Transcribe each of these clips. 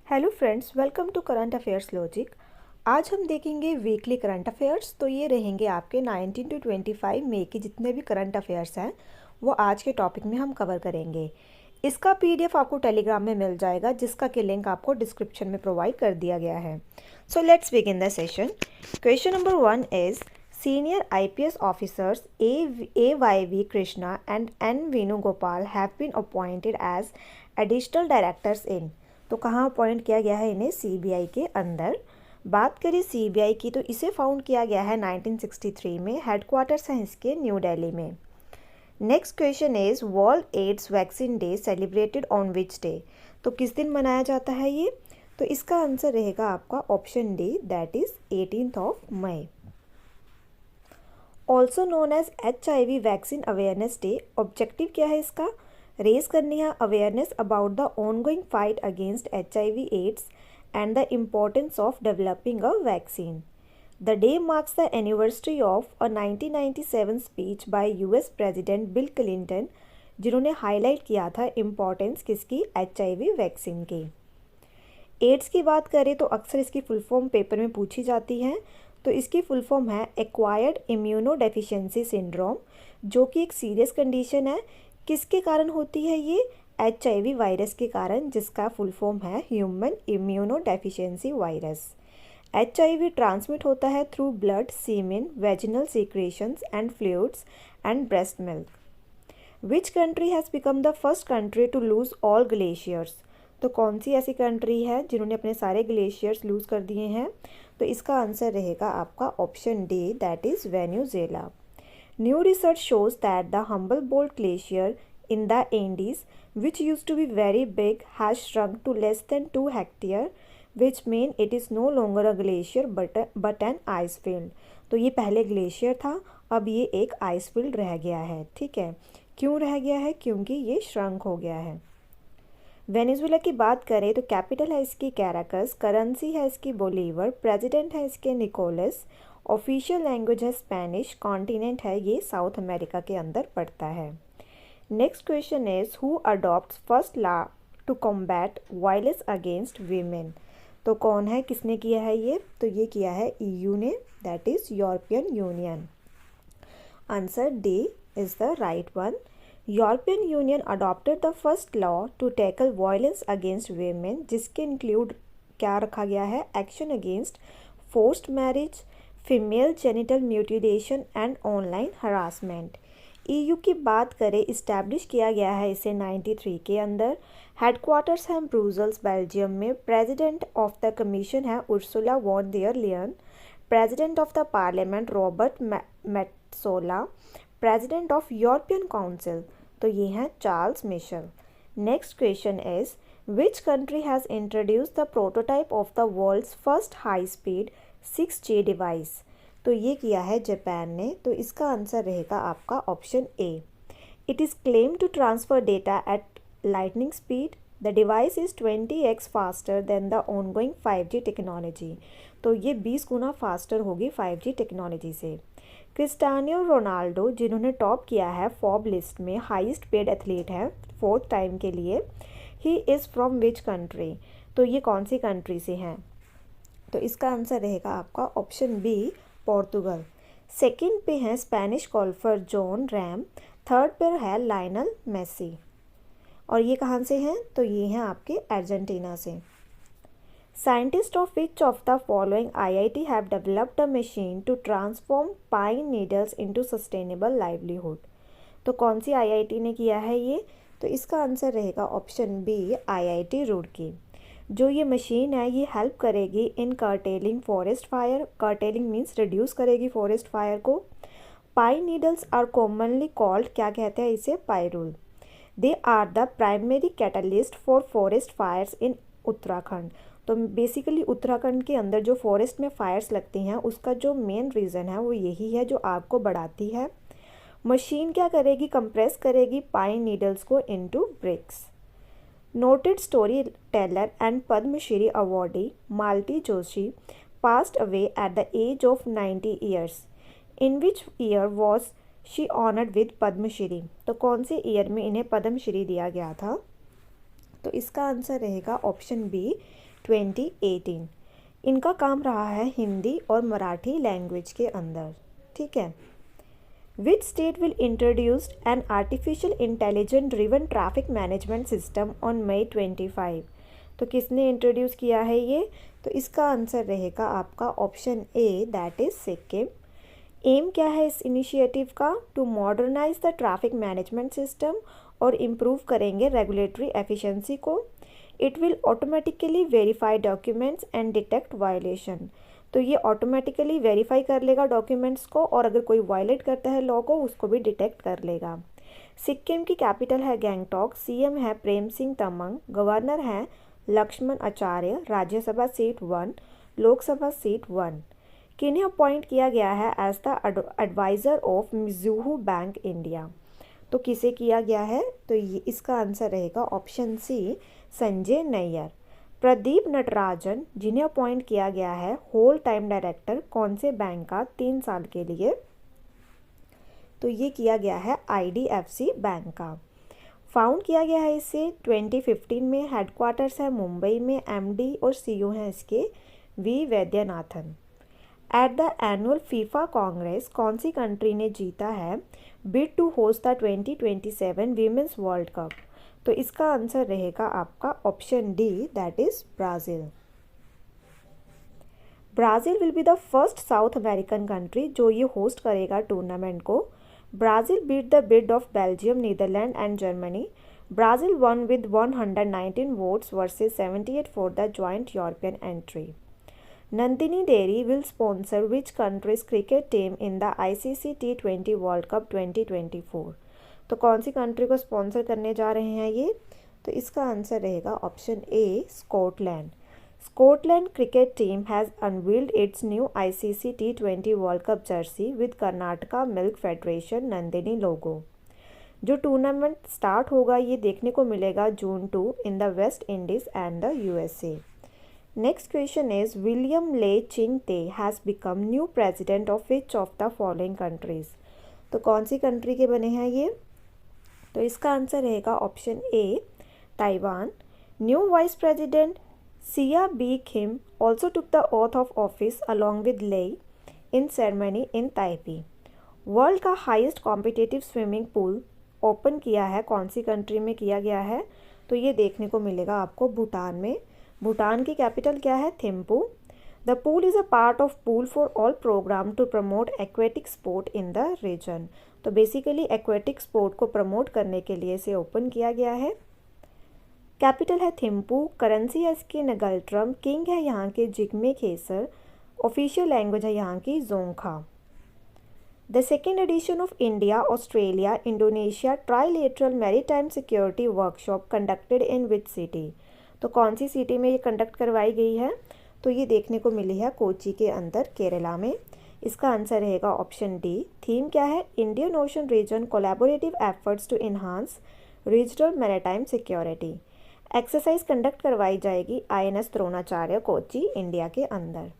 Hello friends, welcome to current affairs logic. आज हम देखेंगे वीकली करंट अफेयर्स। तो ये रहेंगे आपके 19 टू 25 मई के जितने भी करंट अफेयर्स हैं वो आज के टॉपिक में हम कवर करेंगे। इसका पीडीएफ आपको टेलीग्राम में मिल जाएगा, जिसका कि लिंक आपको डिस्क्रिप्शन में प्रोवाइड कर दिया गया है। So let's begin the session. Question number 1 is senior IPS officers A.Y.V. Krishna and N. Venugopal have been appointed as additional directors in। तो कहाँ अपॉइंट किया गया है इन्हें? सीबीआई के अंदर। बात करें सीबीआई की तो इसे फाउंड किया गया है 1963 में। हेडक्वार्टर्स हैं इसके न्यू दिल्ली में। Next question is world AIDS vaccine day celebrated on which day. तो किस दिन मनाया जाता है ये? तो इसका आंसर रहेगा आपका option D, that is 18 May. Also known as HIV vaccine awareness day. Objective क्या है इसका? रेज करनी है awareness about the ongoing fight against HIV AIDS and the importance of developing a vaccine. The day marks the anniversary of a 1997 speech by US president Bill Clinton, जिन्होंने highlight किया था importance किसकी? HIV vaccine की। Ads की बात करें तो अक्सर इसकी फुल फॉर्म पेपर में पूछी जाती है। तो इसकी फुल फॉर्म है एक्वायर्ड इम्यूनो डेफिशिएंसी सिंड्रोम, जो कि एक सीरियस कंडीशन है। किसके कारण होती है ये? HIV वायरस के कारण, जिसका फुल फॉर्म है human immuno deficiency virus. HIV transmit होता है through blood, semen, vaginal secretions and fluids and breast milk. Which country has become the first country to lose all glaciers. तो कौन सी ऐसी country है जिन्होंने अपने सारे ग्लेशियर्स लूज कर दिए हैं? तो इसका आंसर रहेगा आपका option D, that is Venezuela. New research shows that the Humboldt glacier in the Andes, which used to be very big, has shrunk to less than 2 hectares, which mean it is no longer a glacier but an ice field। तो ये पहले glacier था, अब ये एक ice field रह गया है। ठीक है, क्यों रह गया है? क्योंकि ये श्रंक हो गया है। वेनेजुएला की बात करें तो कैपिटल है इसकी कैराकस, करेंसी है इसकी बोलीवर, प्रेसिडेंट है इसके निकोलस, ऑफिशियल लैंग्वेज है स्पेनिश, कॉन्टिनेंट है ये साउथ अमेरिका के अंदर पड़ता है। Next question is who adopts first law to combat violence against women. तो कौन है, किसने किया है ये? तो ये किया है EU ने, that is European Union. Answer D is the right one. European Union adopted the first law to tackle violence against women, जिसके इंक्लूड क्या रखा गया है? Action against forced marriage, female genital mutilation and online harassment. EU की बात करें, establish किया गया है इसे 93 के अंदर। हेडक्वार्टर्स हैं ब्रुसेल्स बेल्जियम में। प्रेसिडेंट ऑफ द कमीशन है Ursula von der Leyen. President of the parliament Robert Metsola. President of European council, तो ये हैं Charles Michel. Next question is which country has introduce the prototype of the world's first high speed 6G device. तो ये किया है Japan ने। तो इसका आंसर रहेगा आपका option A. It is claim to transfer data at lightning speed. The device is 20x faster than the ongoing 5G technology. तो ये 20 गुना फास्टर होगी 5G टेक्नोलॉजी से। क्रिस्टियानो रोनाल्डो, जिन्होंने टॉप किया है फॉर्ब लिस्ट में, हाईएस्ट पेड एथलीट है 4th time के लिए। He is from which country. तो ये कौन सी कंट्री से हैं? तो इसका आंसर रहेगा आपका ऑप्शन बी, पोर्तुगल। सेकंड पे हैं Spanish golfer John RAM. Third पर है लायनल मेसी। और ये कहाँ से हैं? तो ये हैं आपके अर्जेंटीना से। Scientists of which of the following IIT have developed a machine to transform pine needles into sustainable livelihood। तो कौन सी IIT ने किया है ये? तो इसका आंसर रहेगा ऑप्शन बी, IIT रुड़की। जो ये मशीन है ये हेल्प करेगी in curtailing forest fire. Curtailing means reduce करेगी फॉरेस्ट फायर को। Pine needles are commonly called, क्या कहते हैं इसे? Pirul. They are the primary catalyst for forest fires in Uttarakhand. तो बेसिकली उत्तराखंड के अंदर जो फॉरेस्ट में फायर्स लगती हैं उसका जो मेन रीज़न है वो यही है, जो आग को बढ़ाती है। मशीन क्या करेगी? कंप्रेस करेगी पाइन नीडल्स को into bricks. Noted story teller and Padmashri awardee Malati Joshi passed away at the age of 90 years. In which year was she honored with Padmashri. तो कौन से ईयर में इन्हें पद्मश्री दिया गया था? तो इसका आंसर रहेगा ऑप्शन बी, 2018। इनका काम रहा है हिंदी और मराठी लैंग्वेज के अंदर, ठीक है। Which state will introduced an artificial intelligent driven traffic management system on May 25। तो किसने इंट्रोड्यूस किया है ये? तो इसका आंसर रहेगा आपका option A, that is Sikkim. Aim क्या है इस इनिशिएटिव का? To modernise the traffic management system, और इम्प्रूव करेंगे रेगुलेटरी एफिशिएंसी को। It will automatically verify documents and detect violation. तो ये ऑटोमेटिकली वेरीफाई कर लेगा डॉक्यूमेंट्स को, और अगर कोई वायलेट करता है लॉ को उसको भी डिटेक्ट कर लेगा। सिक्किम की कैपिटल है गैंगटॉक, सीएम है प्रेम सिंह तमंग, गवर्नर है लक्ष्मण आचार्य, राज्यसभा सीट 1, लोकसभा सीट 1। किन्हें अपॉइंट किया गया है as the adviser of Mizuho bank India? तो किसे किया गया है? तो ये इसका आंसर रहेगा ऑप्शन सी, संजय नैयर। प्रदीप नटराजन जिन्हें अपॉइंट किया गया है होल टाइम डायरेक्टर कौन से बैंक का 3 साल के लिए? तो ये किया गया है IDFC बैंक का। फाउंड किया गया है इसे 2015 में। हेडक्वार्टर्स है मुंबई में। MD और CEO हैं इसके V Vaidyanathan. At the annual FIFA congress कौन सी कंट्री ने जीता है bid to host the 2027 women's world cup? तो इसका आंसर रहेगा आपका option D, that is Brazil. Brazil will be the first South American country जो ये होस्ट करेगा टूर्नामेंट को। Brazil beat the bid of Belgium, Netherland and Germany. Brazil won with 119 votes versus 78 for the joint European entry. Nandini Dairy will sponsor which country's cricket team in the ICC T20 World Cup 2024? तो कौन सी country को sponsor करने जा रहे हैं ये? तो इसका आंसर रहेगा option A, Scotland. Scotland cricket team has unveiled its new ICC T20 world cup jersey with Karnataka milk federation Nandini logo. जो टूर्नामेंट स्टार्ट होगा ये देखने को मिलेगा June 2 in the West Indies and the USA। Next question is William Lay Ching-te has become new president of which of the following countries? तो कौन सी country के बने हैं ये? तो इसका आंसर रहेगा option A, Taiwan. New vice president Hsiao Bi Khim also took the oath of office along with Lay in ceremony in Taipei। World का highest competitive swimming pool open किया है कौन सी कंट्री में किया गया है? तो ये देखने को मिलेगा आपको भूटान में। भूटान की कैपिटल क्या है? Thimphu. The pool is a part of pool for all programme to promote aquatic sport in the region. तो बेसिकली एक्वेटिक स्पोर्ट को प्रमोट करने के लिए इसे ओपन किया गया है। कैपिटल है थिम्पू। करेंसी है इसकी नगल्ट्रम। किंग है यहाँ के जिग्मे खेसर। ऑफिशियल लैंग्वेज है यहाँ की Dzongkha. The second edition of India Australia Indonesia trilateral maritime security workshop conducted in which city? तो कौन सी सिटी में ये कंडक्ट करवाई गई है? तो ये देखने को मिली है कोची के अंदर, केरला में। इसका आंसर रहेगा ऑप्शन डी। थीम क्या है? Indian Ocean region collaborative efforts to enhance regional maritime security. Exercise conduct करवाई जाएगी INS द्रोणाचार्य कोची, इंडिया के अंदर।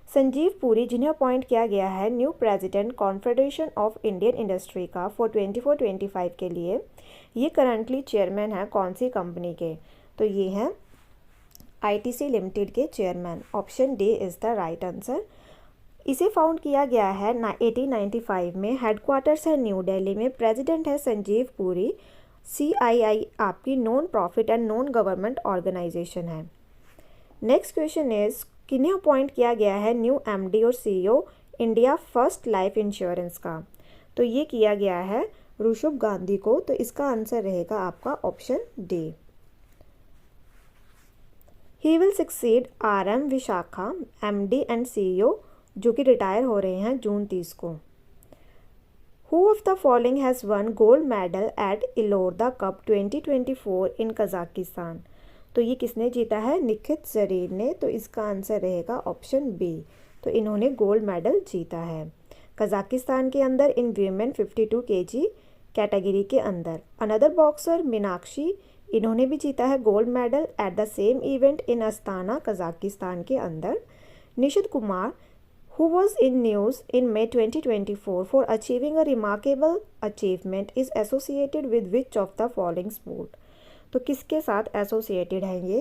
संजीव पुरी जिन्हें अपॉइंट किया गया है new president confederation of Indian industry का फॉर 24-25 के लिए, ये करंटली चेयरमैन है कौन सी कंपनी के? तो ये हैं ITC लिमिटेड के chairman. Option D is the right answer. इसे फाउंड किया गया है 1895 में। हेडक्वार्टर्स है न्यू दिल्ली में। प्रेसिडेंट है संजीव पुरी। CII आपकी non profit and non government organisation है। नेक्स्ट क्वेश्चन इज किन्हें अपॉइंट किया गया है न्यू MD और CEO India first life insurance का? तो ये किया गया है ऋषभ गांधी को। तो इसका आंसर रहेगा आपका option D. He will succeed RM Vishakha MD and CEO जो कि रिटायर हो रहे हैं जून 30 को। Who of the following has won gold medal at Elorda cup 2024 in Kazakhstan? तो ये किसने जीता है? निखित जरीन ने। तो इसका आंसर रहेगा ऑप्शन बी। तो इन्होंने गोल्ड मेडल जीता है कजाकिस्तान के अंदर इन वीमेन 52 kg कैटेगरी के अंदर। अनदर बॉक्सर मीनाक्षी, इन्होंने भी जीता है gold medal at the same event in Astana Kazakhstan के अंदर। निशित Kumar who was in news in May 2024 for achieving a remarkable achievement is associated with which of the following sport? तो किसके साथ एसोसिएटेड हैं ये?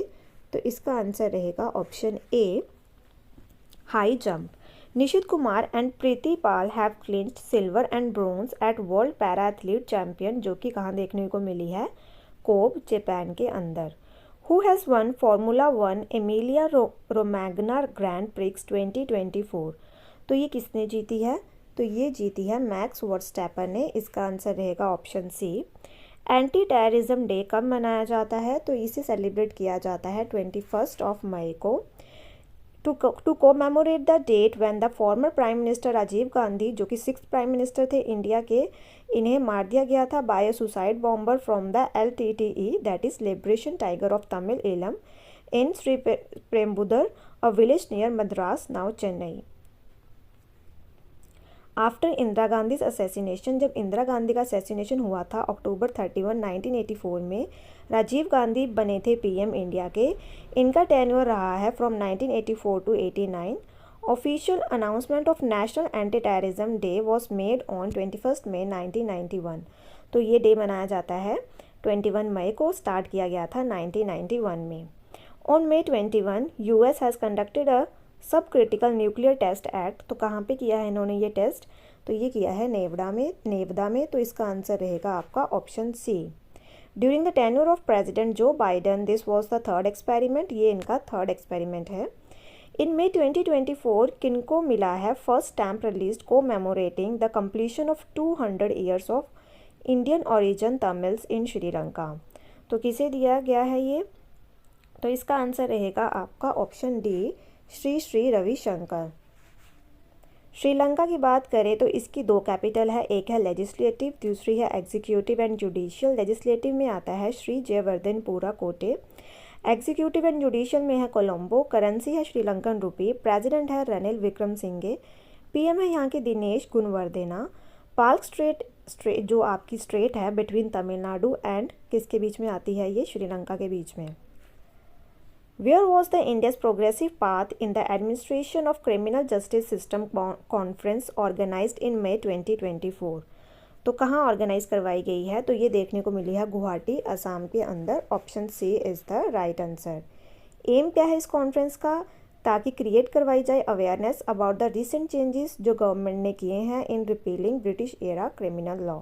तो इसका आंसर रहेगा option A, high jump. Nishit Kumar and Preeti Pal have clinched silver and bronze at world para athlete champion, जो कि कहाँ देखने को मिली है, कोब, जापान के अंदर। Who has one formula one Emilia Romagna grand prix 2024, तो ये किसने जीती है, तो ये जीती है मैक्स वर्स्टैपन ने। इसका आंसर रहेगा option C. Anti terrorism day कब मनाया जाता है, तो इसे सेलिब्रेट किया जाता है 21 मई को। To commemorate the date when the former prime minister Rajiv Gandhi, जो कि 6th प्राइम मिनिस्टर थे इंडिया के, इन्हें मार दिया गया था by a suicide bomber from the LTTE, that is liberation tiger of Tamil Eelam, in Sri Perumbudur, a village near Madras, now Chennai. After Indira Gandhi assassination, जब इंदिरा गांधी का असैसिनेशन हुआ था अक्टूबर 31, 1984 में, राजीव गांधी बने थे पीएम इंडिया के। इनका टेन्योर रहा है from 1984 to 89। Official announcement of national anti terrorism day was made on 21 May 1991, तो ये डे मनाया जाता है 21 मई को, स्टार्ट किया गया था 1991 में। On May 21 US has conducted a सब क्रिटिकल न्यूक्लियर टेस्ट एक्ट, तो कहाँ पे किया है इन्होंने ये टेस्ट, तो ये किया है नेवदा में, तो इसका आंसर रहेगा आपका option C. During the tenure of president Joe Biden, this was the third experiment, ये इनका थर्ड एक्सपेरिमेंट है। इन May 2024 किनको मिला है first stamp release commemorating the completion of 200 years of Indian origin Tamils in Sri Lanka, तो किसे दिया गया है ये, तो इसका आंसर रहेगा आपका ऑप्शन डी, श्री श्री रविशंकर। श्रीलंका की बात करें तो इसकी दो कैपिटल है, एक है लेजिस्लेटिव, दूसरी है एग्जीक्यूटिव एंड जुडिशियल। लेजिस्लेटिव में आता है श्री जयवर्धनपुरा कोटे, एग्जीक्यूटिव एंड जुडिशियल में है कोलंबो, करेंसी है श्रीलंकन रुपी, प्रेसिडेंट है रनिल विक्रमसिंघे, पीएम है यहाँ के दिनेश गुणवर्धना। पार्क स्ट्रेट जो आपकी स्ट्रेट है बिटवीन तमिलनाडु एंड किसके बीच में आती है, ये श्रीलंका के बीच में। Where was the India's progressive path in the administration of criminal justice system conference organized in May 2024, तो कहाँ ऑर्गेनाइज करवाई गई है, तो ये देखने को मिली है गुवाहाटी, असम के अंदर। Option C is the right answer. Aim क्या है इस कॉन्फ्रेंस का, ताकि क्रिएट करवाई जाए awareness about the recent changes जो गवर्नमेंट ने किए हैं in repealing British era criminal law.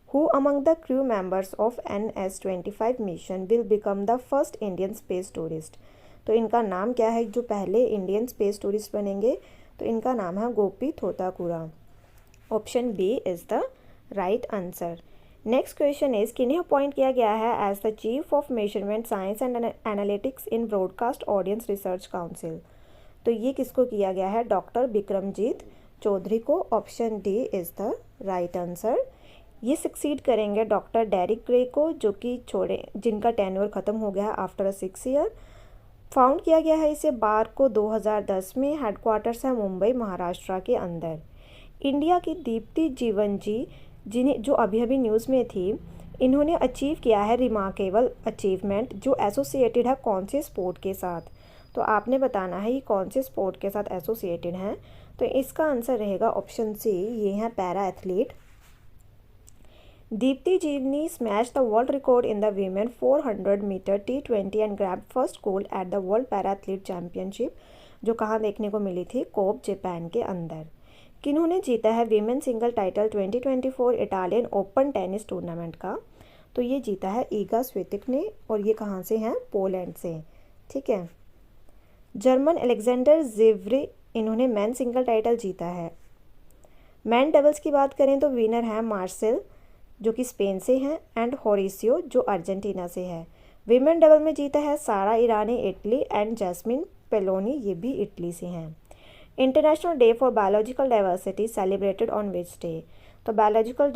Who among the crew members of NS-25 mission will become the first Indian space tourist, तो इनका नाम क्या है जो पहले इंडियन स्पेस टूरिस्ट बनेंगे, तो इनका नाम है Gopi Thotakura. Option B is the right answer. Next question is किन्हें अपॉइंट किया गया है as the chief of measurement science and analytics in broadcast audience research council, तो ये किसको किया गया है, डॉक्टर बिक्रमजीत चौधरी को। Option D is the right answer. ये सक्सीड करेंगे डॉक्टर डेरिक ग्रे को, जो कि जिनका टेन्योर ख़त्म हो गया आफ्टर 6 ईयर। फाउंड किया गया है इसे बार को 2010 में, हेडक्वार्टर्स है मुंबई महाराष्ट्र के अंदर। इंडिया की दीप्ति जीवन जी, जिन्हें जो अभी अभी न्यूज़ में थी, इन्होंने अचीव किया है रिमार्केबल अचीवमेंट, जो एसोसिएटेड है कौन से स्पोर्ट के साथ, तो आपने बताना है ये कौन से स्पोर्ट के साथ एसोसिएटेड हैं, तो इसका आंसर रहेगा ऑप्शन सी, ये हैं para athlete. Deepthi Jeevanji smash the world record in the women 400 metre T20 and grab first gold at the world para athlete championship, जो कहाँ देखने को मिली थी, कोब, जापान के अंदर। किन्होंने जीता है women single title 2024 Italian open tennis tournament का, तो ये जीता है ईगा स्वितिक ने, और ये कहाँ से हैं, पोलैंड से, ठीक है। जर्मन अलेक्जेंडर ज़ेवरे, इन्होंने मैन सिंगल टाइटल जीता है। मैन डबल्स की बात करें तो विनर हैं मार्सेल, जो कि स्पेन से हैं, एंड हॉरिसियो, जो अर्जेंटीना से है। विमेन डबल में जीता है सारा ईरानी इटली, एंड जैस्मिन पेलोनी, ये भी इटली से हैं। International day for biological diversity celebrated on which day, तो बायोलॉजिकल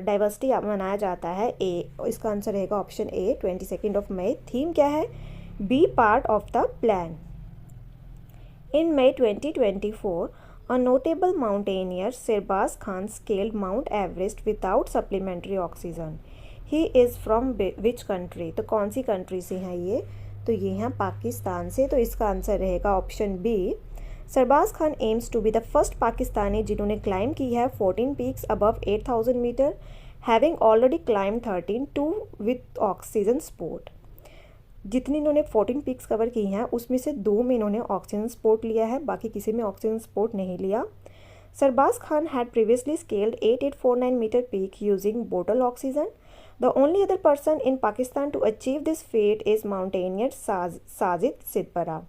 डाइवर्सिटी मनाया जाता है ए, इसका आंसर रहेगा ऑप्शन ए, 22 मई। थीम क्या है, be part of the plan. In May 2024 a notable mountaineer Sirbaz Khan scaled Mount Everest without supplementary oxygen. He is from which country, तो कौन सी कंट्री से हैं ये, तो ये हैं पाकिस्तान से, तो इसका आंसर रहेगा option B. Sarbaz Khan aims to be the first Pakistani जिन्होंने क्लाइम की है 14 peaks above 8000 metre, having already climb 13 two with oxygen support. जितनी इन्होंने 14 पीक्स कवर की हैं उसमें से 2 में इन्होंने ऑक्सीजन सपोर्ट लिया है, बाकी किसी में ऑक्सीजन सपोर्ट नहीं लिया। Sirbaz Khan had previously scaled 8849 metre peak using bottle oxygen. The only other person in Pakistan to achieve this feat is mountaineer Sajid Sadpara.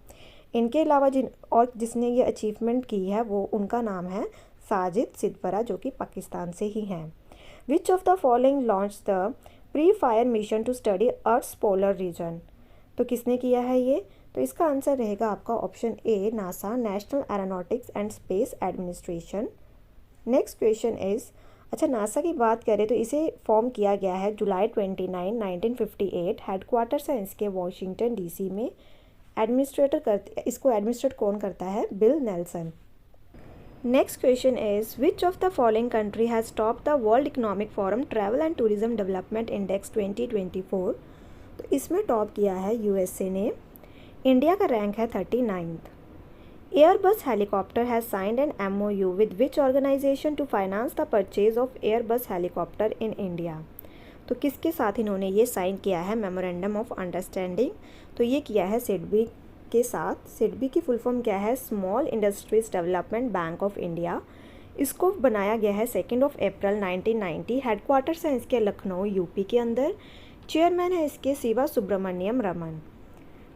इनके अलावा जिसने ये अचीवमेंट की है वो उनका नाम है साजिद सिदपरा, जो कि पाकिस्तान से ही हैं। Which of the following launch the pre fire mission to study earth's polar region. तो किसने किया है ये? तो इसका आंसर रहेगा आपका option A, NASA, national aeronautics and space administration. Next question is, अच्छा नासा की बात करें तो इसे फॉर्म किया गया है जुलाई 29, 1958। हेडक्वार्टर्स है इसके वॉशिंगटन डीसी में। इसको एडमिनिस्ट्रेट कौन करता है? Bill Nelson. Next question is, which of the following country has top the world economic forum travel and tourism development index 2024। तो इसमें टॉप किया है यूएसए ने। इंडिया का रैंक है 39th। Airbus helicopter has signed an MOU with which organisation to finance the purchase of Airbus helicopter in India. तो किसके साथ इन्होंने ये साइन किया है मेमोरेंडम ऑफ अंडरस्टैंडिंग? तो ये किया है सिडबी के साथ। सिडबी की फुल फॉर्म क्या है? Small industries development bank of India. इसको बनाया गया है 2 अप्रैल 1990। हेडक्वार्टर्स है इसके लखनऊ यूपी के अंदर। चेयरमैन है इसके Shiva Subramaniam Raman.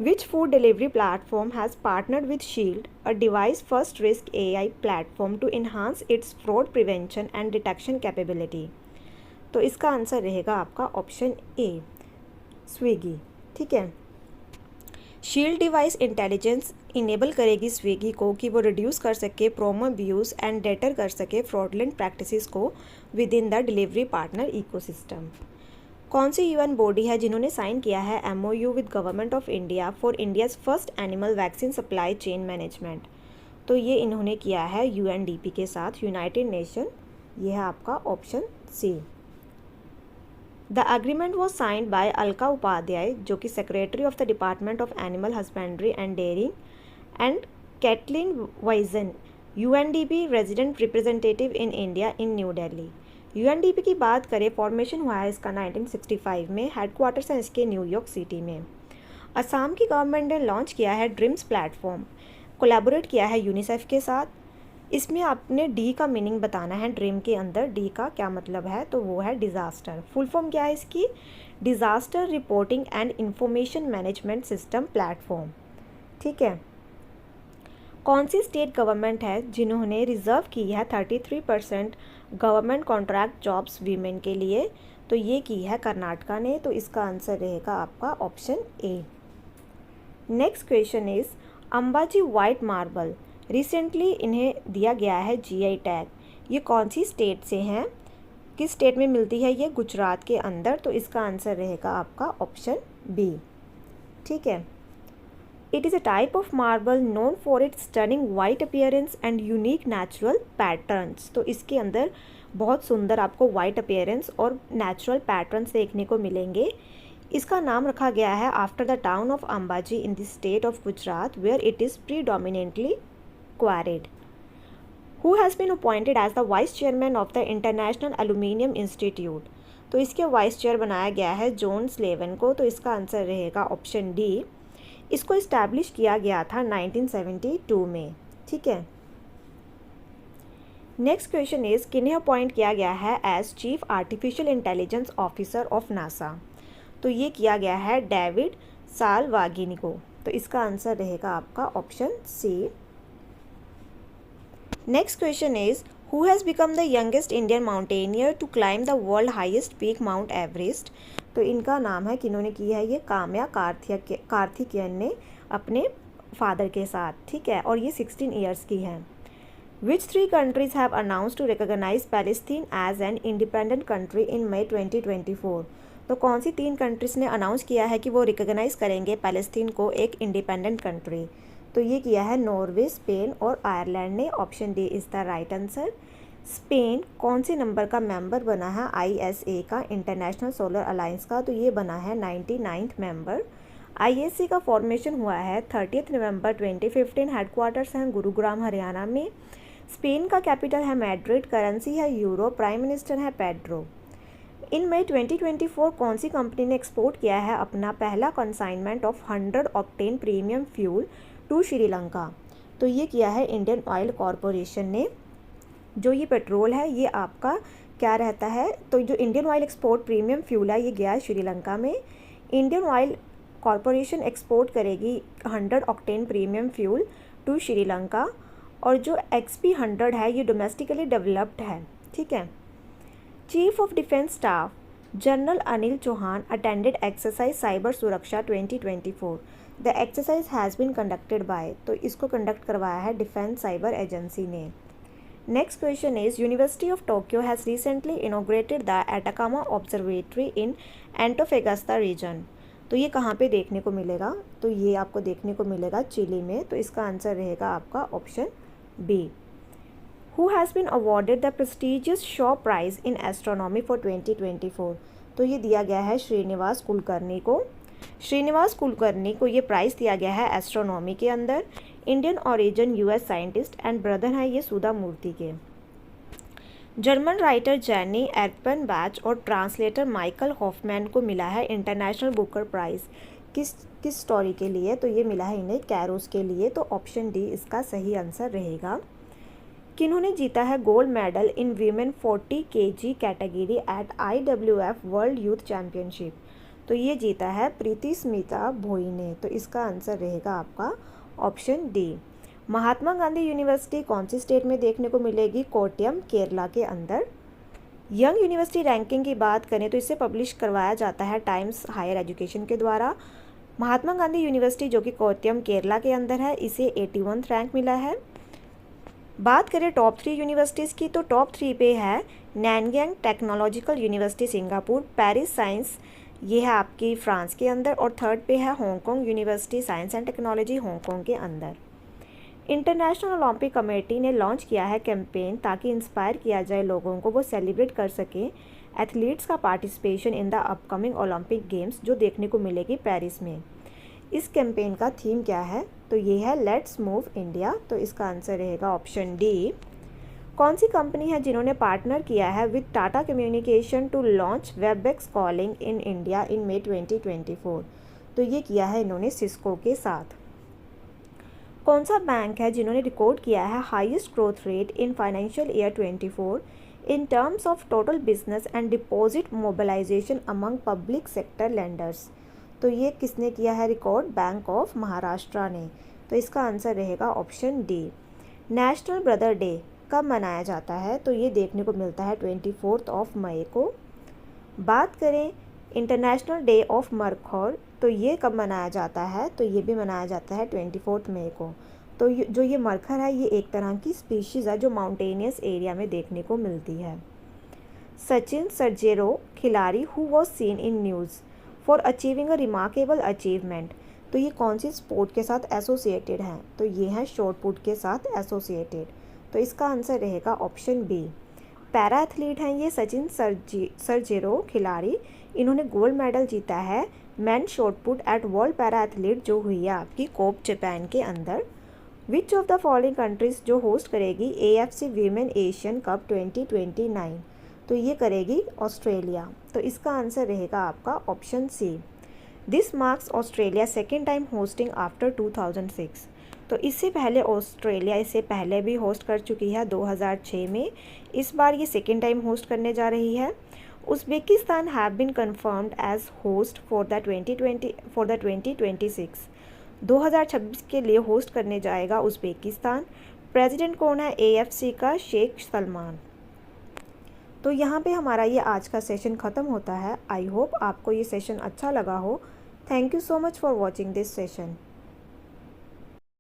Which food delivery platform has partnered with Shield, a device first risk AI platform to enhance its fraud prevention and detection capability? तो इसका आंसर रहेगा आपका ऑप्शन ए, स्विगी। ठीक है, शील्ड डिवाइस इंटेलिजेंस इनेबल करेगी स्विगी को कि वो रिड्यूस कर सके प्रोमो अब्यूज़ एंड डेटर कर सके फ्रॉडलेंट प्रैक्टिसेस को with in the delivery partner ecosystem. कौन सी यूएन बॉडी है जिन्होंने साइन किया है MOU with government of India for India's first animal vaccine supply chain management? तो ये इन्होंने किया है UNDP के साथ, यूनाइटेड नेशन। ये है आपका option C. The agreement was signed by Alka Upadhyaya, जो कि secretary of the department of animal husbandry and dairying, and Caitlin Wiesen, UNDP resident representative in India in New Delhi. UNDP की बात करें, फॉर्मेशन हुआ है इसका 1965 में। हेडक्वार्टर्स है इसके न्यूयॉर्क सिटी में। असम की गवर्नमेंट ने लॉन्च किया है ड्रीम्स प्लेटफॉर्म, कोलैबोरेट किया है यूनिसेफ के साथ। इसमें आपने डी का मीनिंग बताना है। ड्रीम के अंदर डी का क्या मतलब है? तो वो है डिज़ास्टर। फुल फॉर्म क्या है इसकी? Disaster reporting and information management system platform. ठीक है, कौन सी स्टेट गवर्नमेंट है जिन्होंने रिजर्व की है 33% गवर्नमेंट कॉन्ट्रैक्ट जॉब्स वीमेन के लिए? तो ये की है कर्नाटका ने। तो इसका आंसर रहेगा आपका option A. Next question is, Ambaji white marble recently इन्हें दिया गया है GI टैग। ये कौन सी स्टेट से हैं? किस स्टेट में मिलती है ये? गुजरात के अंदर। तो इसका आंसर रहेगा आपका ऑप्शन बी। ठीक है, it is a type of marble known for its stunning white appearance and unique natural patterns. तो इसके अंदर बहुत सुंदर आपको वाइट अपीयरेंस और नेचुरल पैटर्न्स देखने को मिलेंगे। इसका नाम रखा गया है after the town of Ambaji in the state of Gujarat, where it is predominantly quarried. Who has been appointed as the vice chairman of the international aluminium institute? तो इसके वाइस चेयर बनाया गया है जॉन स्लेवन को। तो इसका आंसर रहेगा ऑप्शन डी। इसको इस्टेब्लिश किया गया था 1972 में। ठीक है, नेक्स्ट क्वेश्चन इज, किन्हें अपॉइंट किया गया है as chief artificial intelligence officer of NASA? तो ये किया गया है डेविड सालवागिनी को। तो इसका आंसर रहेगा आपका option C. Next question is, who has become the youngest Indian mountaineer to climb the world highest peak Mount Everest? तो इनका नाम है, किन्होंने किया है ये? काम्या कार्थिकेयन ने अपने फादर के साथ। ठीक है, और ये 16 ईयर्स की हैं। Which 3 countries have announce to recognise Palestine as an independent country in May 2024? तो कौन सी 3 कंट्रीज ने अनाउंस किया है कि वो रिकॉग्नाइज करेंगे पैलेस्तीन को एक इंडिपेंडेंट कंट्री? तो ये किया है नॉर्वे, स्पेन और आयरलैंड ने। Option D is the right answer. Spain कौन से नंबर का मेंबर बना है ISA का, इंटरनेशनल सोलर अलायंस का? तो ये बना है 99th मेंबर। ISA का फॉर्मेशन हुआ है 30 नवंबर 2015। हेडक्वार्टर्स हैं गुरुग्राम हरियाणा में। स्पेन का कैपिटल है मैड्रिड। करेंसी है यूरो। प्राइम मिनिस्टर है पेड्रो। इन मई 2024 कौन सी कंपनी ने एक्सपोर्ट किया है अपना पहला consignment of 100 octane premium fuel to Sri Lanka? तो ये किया है इंडियन ऑयल कॉरपोरेशन ने। जो ये पेट्रोल है ये आपका क्या रहता है, तो जो Indian oil export premium fuel है ये गया है श्रीलंका में। इंडियन ऑयल कॉरपोरेशन एक्सपोर्ट करेगी 100 octane premium fuel to Sri Lanka. और जो XP100 है ये डोमेस्टिकली डेवलप्ड है, ठीक है। Chief of defence staff general Anil Chauhan attended exercise cyber Suraksha 2024। The exercise has been conducted by, तो इसको कंडक्ट करवाया है डिफेंस साइबर एजेंसी ने। Next question is university of Tokyo has recently inaugurated the Atacama observatory in Antofagasta region. तो ये कहाँ पे देखने को मिलेगा? तो ये आपको देखने को मिलेगा चिली में। तो इसका आंसर रहेगा आपका option B. Who has been awarded the prestigious Shaw Prize in Astronomy for 2024? तो ये दिया गया है श्रीनिवास कुलकर्णी को। श्रीनिवास कुलकर्णी को ये प्राइज़ दिया गया है एस्ट्रोनॉमी के अंदर। Indian origin US scientist and brother हैं ये सुधा मूर्ति के। जर्मन राइटर जेनी एर्पनबैच और ट्रांसलेटर माइकल हॉफमैन को मिला है इंटरनेशनल बुकर प्राइज़। किस स्टोरी के लिए? तो ये मिला है इन्हें कैरोस के लिए। तो ऑप्शन डी इसका सही आंसर रहेगा। किन्होंने जीता है gold medal in women 40 kg category at IWF world youth championship? तो ये जीता है प्रीति स्मिता भोई ने। तो इसका आंसर रहेगा आपका option D. Mahatma Gandhi university कौन सी स्टेट में देखने को मिलेगी? कोट्टयम केरला के अंदर। यंग यूनिवर्सिटी रैंकिंग की बात करें तो इसे पब्लिश करवाया जाता है टाइम्स हायर एजुकेशन के द्वारा। महात्मा गांधी यूनिवर्सिटी जो कि कोट्टयम केरला के अंदर है इसे 81 रैंक मिला है। बात करें टॉप 3 यूनिवर्सिटीज़ की, तो टॉप 3 पे है Nanyang technological university Singapore, Paris science ये है आपकी फ्रांस के अंदर, और थर्ड पे है Hong Kong university science and technology Hong Kong के अंदर। इंटरनेशनल ओलंपिक कमेटी ने लॉन्च किया है कैंपेन ताकि इंस्पायर किया जाए लोगों को, वो सेलिब्रेट कर सकें एथलीट्स का participation in the upcoming Olympic games जो देखने को मिलेगी पेरिस में। इस कैंपेन का थीम क्या है? तो ये है लेट्स मूव इंडिया। तो इसका आंसर रहेगा ऑप्शन डी। कौन सी कंपनी है जिन्होंने पार्टनर किया है with Tata communication to launch Webex calling in India in May 2024? तो ये किया है इन्होंने सिस्को के साथ। कौन सा बैंक है जिन्होंने रिकॉर्ड किया है highest growth rate in financial year 24 in terms of total business and deposit mobilisation among public sector lenders? तो ये किसने किया है रिकॉर्ड? बैंक ऑफ महाराष्ट्र ने। तो इसका आंसर रहेगा option D. National brother day कब मनाया जाता है? तो ये देखने को मिलता है 24 मई को। बात करें इंटरनेशनल डे ऑफ मरखौर, तो ये कब मनाया जाता है? तो ये भी मनाया जाता है 24 मई को। तो जो ये मरखर है ये एक तरह की स्पीशीज़ है जो माउंटेनियस एरिया में देखने को मिलती है। सचिन सर्जेरो खिलाड़ी who was seen in news for achieving a remarkable achievement, तो ये कौन सी स्पोर्ट के साथ एसोसिएटेड हैं? तो ये हैं शॉट पुट के साथ एसोसिएटेड। तो इसका आंसर रहेगा ऑप्शन बी। पैरा एथलीट हैं ये सचिन सर्जेरो खिलाड़ी। इन्होंने गोल्ड मेडल जीता है man shot put at world para athlete जो हुई है आपकी कोप जापान के अंदर। विच ऑफ द फॉलोइंग कंट्रीज जो होस्ट करेगी AFC वीमेन एशियन कप 2029? तो ये करेगी ऑस्ट्रेलिया। तो इसका आंसर रहेगा आपका option C. This marks Australia second time hosting after 2006। तो इससे पहले ऑस्ट्रेलिया इससे पहले भी होस्ट कर चुकी है 2006 में। इस बार ये सेकेंड टाइम होस्ट करने जा रही है। Uzbekistan have been confirmed as host for the 2026। 2026 के लिए होस्ट करने जाएगा उज़्बेकिस्तान। प्रेसिडेंट कौन है AFC का? शेख सलमान। तो यहाँ पे हमारा ये आज का सेशन ख़त्म होता है। आई होप आपको ये सेशन अच्छा लगा हो। Thank you so much for watching this session.